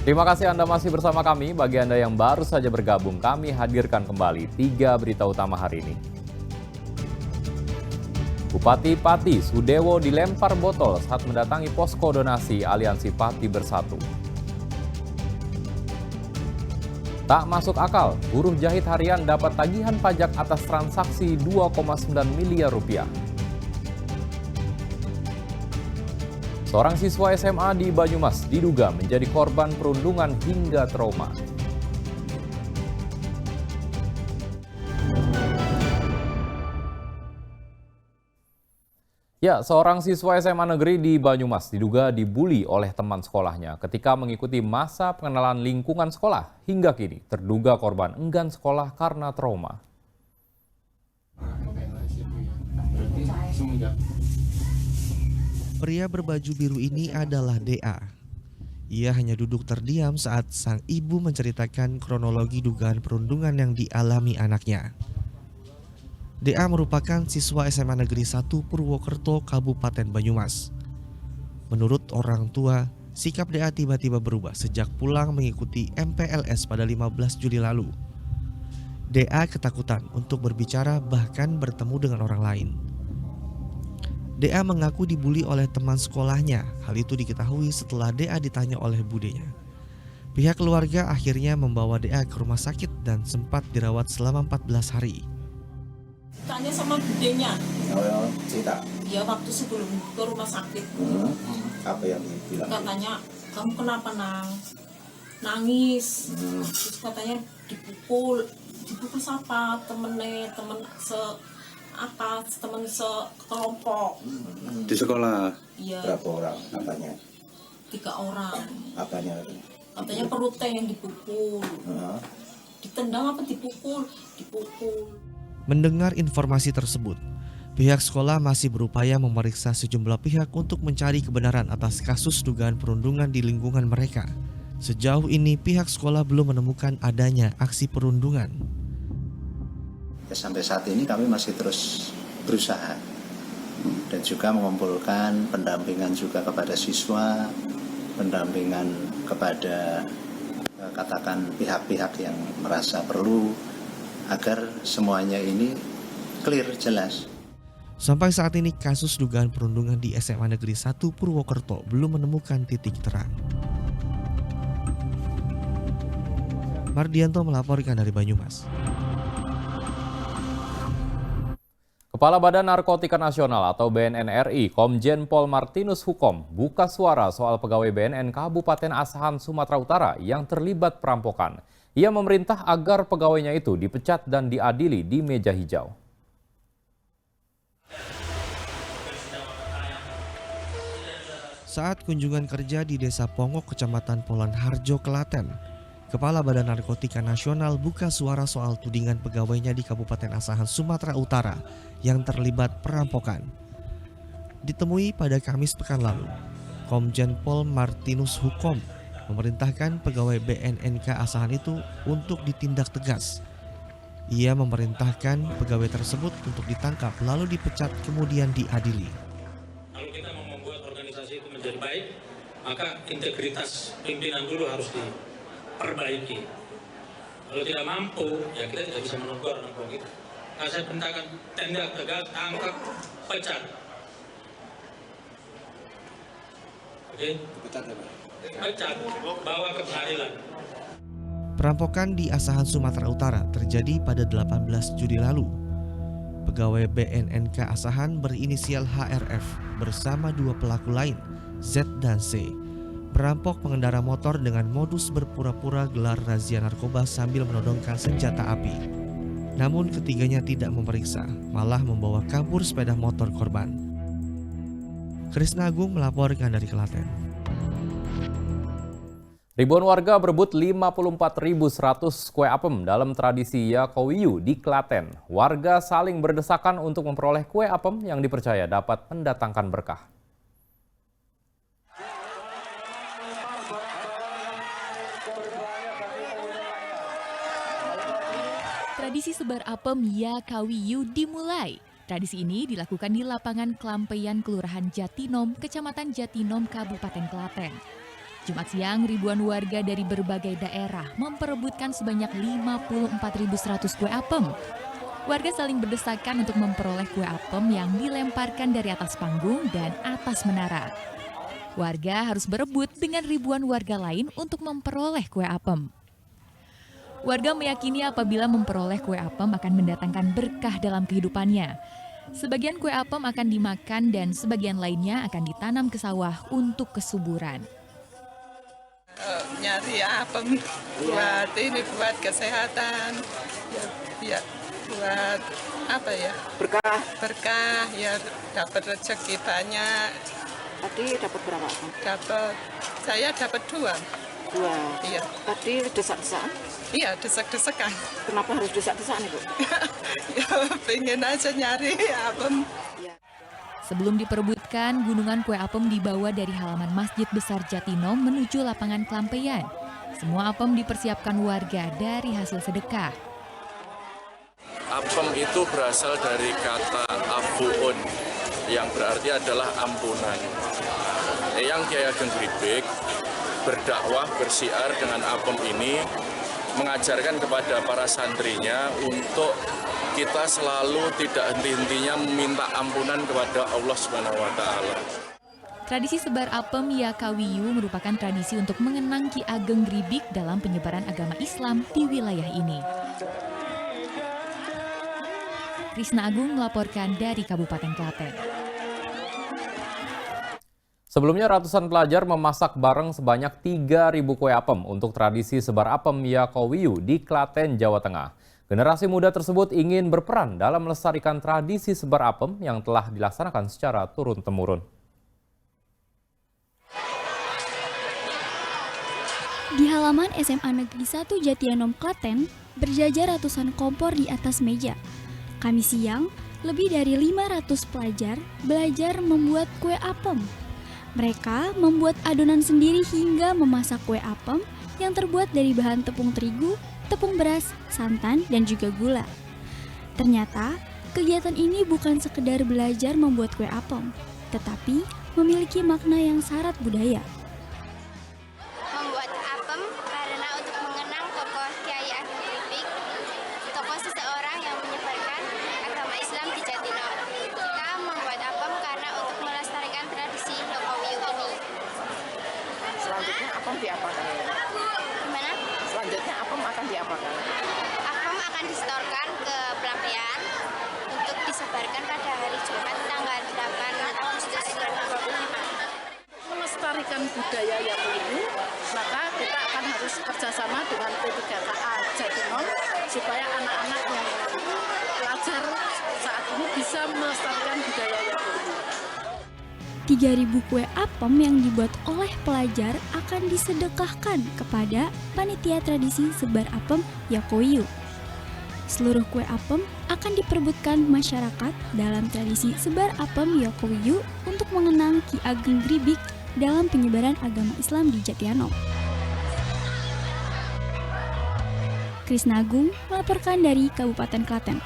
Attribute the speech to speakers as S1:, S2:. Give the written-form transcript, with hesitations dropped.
S1: Terima kasih Anda masih bersama kami. Bagi Anda yang baru saja bergabung, kami hadirkan kembali 3 berita utama hari ini. Bupati Pati Sudewo dilempar botol saat mendatangi posko donasi Aliansi Pati Bersatu. Tak masuk akal, buruh jahit harian dapat tagihan pajak atas transaksi 2,9 miliar rupiah. Seorang siswa SMA di Banyumas diduga menjadi korban perundungan hingga trauma. Ya, seorang siswa SMA negeri di Banyumas diduga dibuli oleh teman sekolahnya ketika mengikuti masa pengenalan lingkungan sekolah. Hingga kini, terduga korban enggan sekolah karena trauma.
S2: Pria berbaju biru ini adalah DA. Ia hanya duduk terdiam saat sang ibu menceritakan kronologi dugaan perundungan yang dialami anaknya. DA merupakan siswa SMA Negeri 1 Purwokerto, Kabupaten Banyumas. Menurut orang tua, sikap DA tiba-tiba berubah sejak pulang mengikuti MPLS pada 15 Juli lalu. DA ketakutan untuk berbicara bahkan bertemu dengan orang lain. DA mengaku dibuli oleh teman sekolahnya. Hal itu diketahui setelah DA ditanya oleh budenya. Pihak keluarga akhirnya membawa DA ke rumah sakit dan sempat dirawat selama 14 hari.
S3: Tanya sama budenya.
S4: Oh, cerita.
S3: Ya waktu sebelum ke rumah sakit.
S4: Apa yang dibilang?
S3: Katanya, kamu kenapa nangis? Terus katanya dipukul siapa? Temen sekelompok.
S5: Di sekolah?
S3: Iya.
S4: Berapa orang? Apanya?
S3: 3 orang.
S4: Apanya?
S3: Katanya perutnya yang dipukul. Ditendang apa dipukul? Dipukul.
S2: Mendengar informasi tersebut, pihak sekolah masih berupaya memeriksa sejumlah pihak untuk mencari kebenaran atas kasus dugaan perundungan di lingkungan mereka. Sejauh ini pihak sekolah belum menemukan adanya aksi perundungan.
S4: Sampai saat ini kami masih terus berusaha dan juga mengumpulkan pendampingan juga kepada siswa, pendampingan kepada katakan pihak-pihak yang merasa perlu agar semuanya ini clear, jelas.
S2: Sampai saat ini kasus dugaan perundungan di SMA Negeri 1 Purwokerto belum menemukan titik terang. Mardianto melaporkan dari Banyumas.
S1: Kepala Badan Narkotika Nasional atau BNN RI, Komjen Pol Martinus Hukom, buka suara soal pegawai BNN Kabupaten Asahan, Sumatera Utara yang terlibat perampokan. Ia memerintah agar pegawainya itu dipecat dan diadili di meja hijau.
S2: Saat kunjungan kerja di Desa Pongok, Kecamatan Polan Harjo, Klaten, Kepala Badan Narkotika Nasional buka suara soal tudingan pegawainya di Kabupaten Asahan, Sumatera Utara yang terlibat perampokan. Ditemui pada Kamis pekan lalu, Komjen Pol Martinus Hukom memerintahkan pegawai BNNK Asahan itu untuk ditindak tegas. Ia memerintahkan pegawai tersebut untuk ditangkap lalu dipecat kemudian diadili.
S6: Kalau kita mau membuat organisasi itu menjadi baik, maka integritas pimpinan dulu harus diperbaiki. Kalau tidak mampu, ya kita tidak bisa menegur anak buah kita. Nah, saya perintahkan tindak tegas, tangkap, pecat. Oke? Pecat, bawa ke pengadilan.
S2: Perampokan di Asahan, Sumatera Utara terjadi pada 18 Juli lalu. Pegawai BNNK Asahan berinisial HRF bersama 2 pelaku lain, Z dan C, merampok pengendara motor dengan modus berpura-pura gelar razia narkoba sambil menodongkan senjata api. Namun ketiganya tidak memeriksa, malah membawa kabur sepeda motor korban. Krisna Agung melaporkan dari Klaten.
S1: Ribuan warga berebut 54.100 kue apem dalam tradisi Yakowiyu di Klaten. Warga saling berdesakan untuk memperoleh kue apem yang dipercaya dapat mendatangkan berkah.
S7: Tradisi sebar apem Yakowiyu dimulai. Tradisi ini dilakukan di lapangan Klampeyan, Kelurahan Jatinom, Kecamatan Jatinom, Kabupaten Klaten. Jumat siang, ribuan warga dari berbagai daerah memperebutkan sebanyak 54.100 kue apem. Warga saling berdesakan untuk memperoleh kue apem yang dilemparkan dari atas panggung dan atas menara. Warga harus berebut dengan ribuan warga lain untuk memperoleh kue apem. Warga meyakini apabila memperoleh kue apem akan mendatangkan berkah dalam kehidupannya. Sebagian kue apem akan dimakan dan sebagian lainnya akan ditanam ke sawah untuk kesuburan.
S5: Nyari apem buat kesehatan, ya buat apa ya? Berkah ya, dapat rezeki banyak.
S8: Tadi dapat berapa?
S5: Saya dapat 2. Iya.
S8: Tadi desak-desakan?
S5: Iya, desak-desakan.
S8: Kenapa harus desak-desakan, Ibu?
S5: Ya, pengen aja nyari apem.
S7: Sebelum diperebutkan, gunungan kue apem dibawa dari halaman Masjid Besar Jatinom menuju lapangan Klampeyan. Semua apem dipersiapkan warga dari hasil sedekah.
S9: Apem itu berasal dari kata afuun, yang berarti adalah ampunan. Eyang Kyai Ageng Gribek berdakwah bersiar dengan apem ini, mengajarkan kepada para santrinya untuk kita selalu tidak henti-hentinya meminta ampunan kepada Allah SWT.
S7: Tradisi sebar apem Yakawiyu merupakan tradisi untuk mengenang Ki Ageng Gribik dalam penyebaran agama Islam di wilayah ini. Krisna Agung melaporkan dari Kabupaten Klaten.
S1: Sebelumnya ratusan pelajar memasak bareng sebanyak 3.000 kue apem untuk tradisi sebar apem Yakawiyu di Klaten, Jawa Tengah. Generasi muda tersebut ingin berperan dalam melestarikan tradisi sebar apem yang telah dilaksanakan secara turun-temurun.
S10: Di halaman SMA Negeri 1 Jatianom, Klaten, berjajar ratusan kompor di atas meja. Kamis siang, lebih dari 500 pelajar belajar membuat kue apem. Mereka membuat adonan sendiri hingga memasak kue apem yang terbuat dari bahan tepung terigu, tepung beras, santan, dan juga gula. Ternyata, kegiatan ini bukan sekedar belajar membuat kue apem, tetapi memiliki makna yang syarat budaya.
S11: Membuat apem karena untuk mengenang tokoh Kyai Ageng Gribik, tokoh seseorang yang menyebarkan agama Islam di Jatinom. Kita membuat apem karena untuk melestarikan tradisi Yakawiyu ini.
S8: Selanjutnya apem diapakan?
S11: Gimana?
S8: Selanjutnya apem akan diapakan?
S11: Apem akan disetorkan ke Pelampian untuk disebarkan pada hari Jumat tanggal 8 Agustus 2025.
S12: Melestarikan budaya Yakawiyu, maka kita akan harus kerjasama dengan P3KA Jatinom supaya anak-anak yang pelajar saat ini bisa melestarikan budaya Yakawiyu.
S10: 3.000 kue apem yang dibuat oleh pelajar akan disedekahkan kepada panitia tradisi sebar apem Yakawiyu. Seluruh kue apem akan diperebutkan masyarakat dalam tradisi sebar apem Yakawiyu untuk mengenang Ki Ageng Gribik dalam penyebaran agama Islam di Jatianom. Krisna Agung melaporkan dari Kabupaten Klaten.